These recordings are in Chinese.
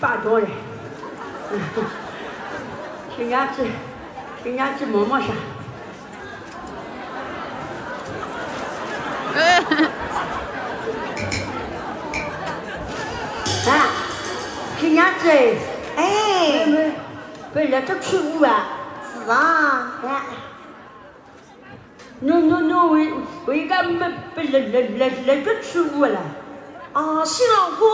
8多人，新娘子摸摸上。啊，新娘子，哎，不是这去舞啊？是啊，侬为个没不来这去舞了？啊，新郎官，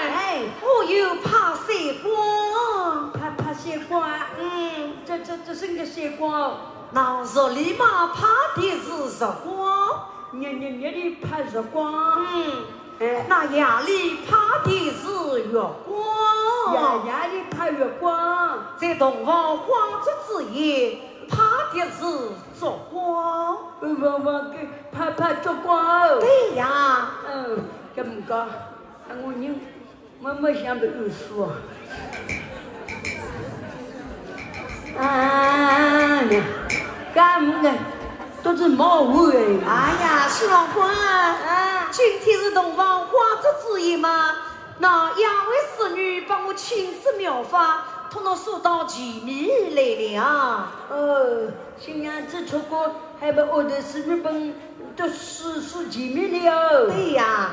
哎，我有怕水光，怕水光啊？这是个水光。那热里嘛怕的是热光，你的怕热光。那夜里怕的是月光，夜里怕月光。在洞房花烛之夜，怕的是烛光。我怕烛光。对呀。这么讲，我没想到有数。干么的，都是毛物哎。哎呀，新郎官，今天是洞房花烛之夜嘛，那两位侍女帮我亲自描法，统统送到前面来了。新娘子出国，还把我的侍女帮都数前面了。对呀。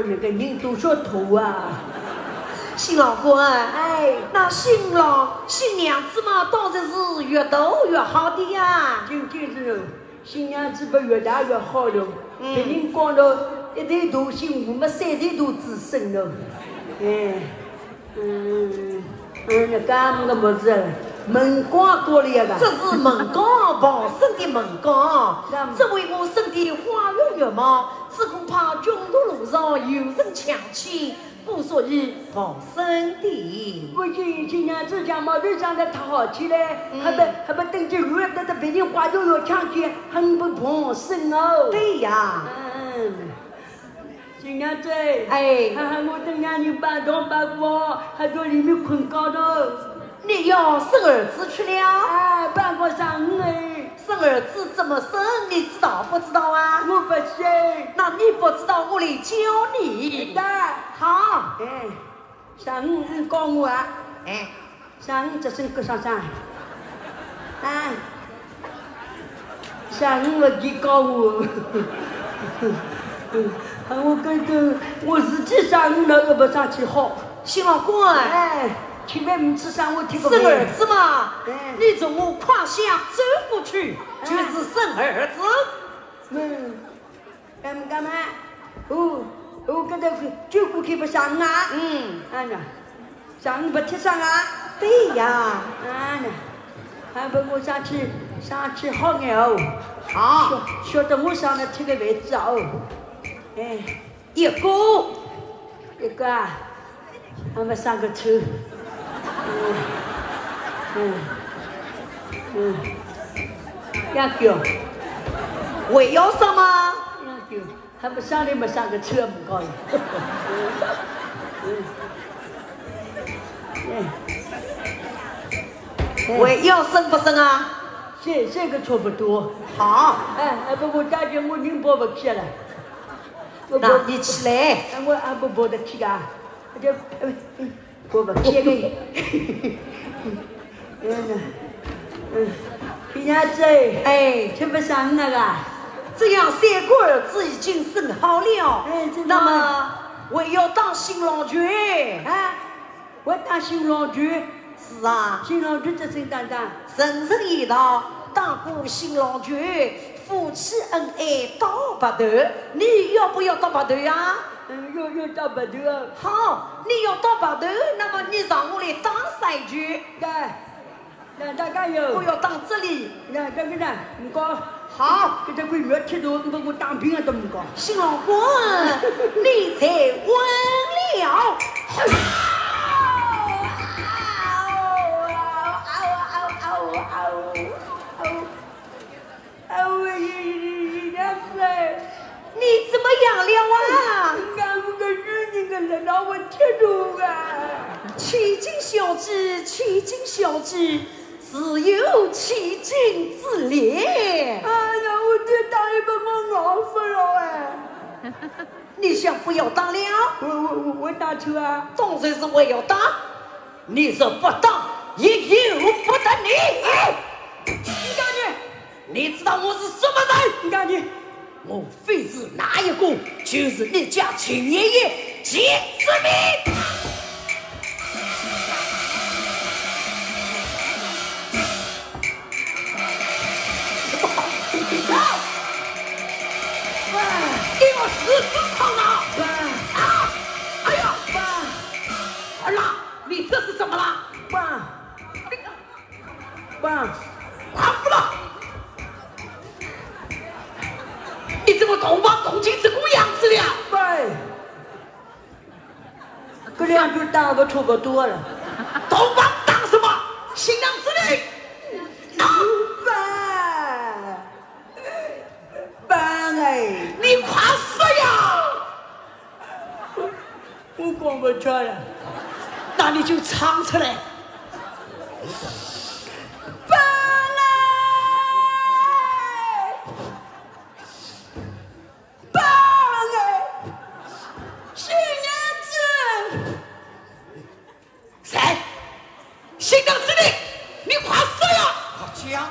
那个人多少头啊？新郎官，那新郎新娘子嘛，当然是越大越好的呀。就是喽，新娘子不越大越好喽。别人讲了，一对大新妇嘛，3对大子孙喽。那干么个么子？门光多了呀个。这是门光，旁生的门光。这为我生的花容月貌，只恐怕穷途路上有人抢去，故所以旁生的。我今娘子家毛头长得太好看了，还不等着路上得别人花容月抢去，很不旁生哦。对呀。新娘子，我等下你搬东搬过，还到里面困觉头。你要生儿子去了？搬过上哎。生儿子怎么生？你知道不知道啊？我不信。那你不知道，我来教你。好。上你教我啊。上你这身搁上上。上你我去教我。我跟着我自己上你那个不上去好。新郎官，千万不吃上我听不生儿子嘛，你从我胯下走过去，就是生儿子。干嘛？我跟着就过去不上啊。上你不贴上啊？对呀。还不我上去好眼哦。好，晓得我上来贴个位置哦。一个啊，俺们上个车。两脚，我要上吗？两脚，还不上来没上个车不高兴。我要升不升啊？这个差不多。好。不我大姐我人抱不起了。那你起来。我还不抱得起啊，就抱不起个。新娘子，吃不上那个。这样3个儿子已经生好了。那么我要当新郎君。我当新郎君。是啊。新郎君这身当当，人生一道，当过新郎君，夫妻恩爱到白头。你要不要到白头呀？要到白头。好，你要到白头，那么你让我来当三局。那大家有。我要当这里。那这个呢？唔讲。好。这个月铁头，我当兵啊都唔讲。新郎官，你才稳了。欺君小侄，自有欺君之烈。哎呀，我这打一把我熬死了哎！你想不要打了？我打车啊！当然是我要打，你若不打，也由不得你。你看你知道我是什么人？你看你，我非是哪一个，就是你家亲爷爷金子明。给我死死抗啊！啊！哎呀！儿郎，你这是怎么了？爸，打服了！你怎么东方东京这股样子了？喂，这两句打的差不多了。东方当什么？新娘子女？爸哎，你快死呀！我光不唱了。那你就唱出来。爸嘞，爸嘞，新娘子，谁？新娘子女，你快死呀！好讲。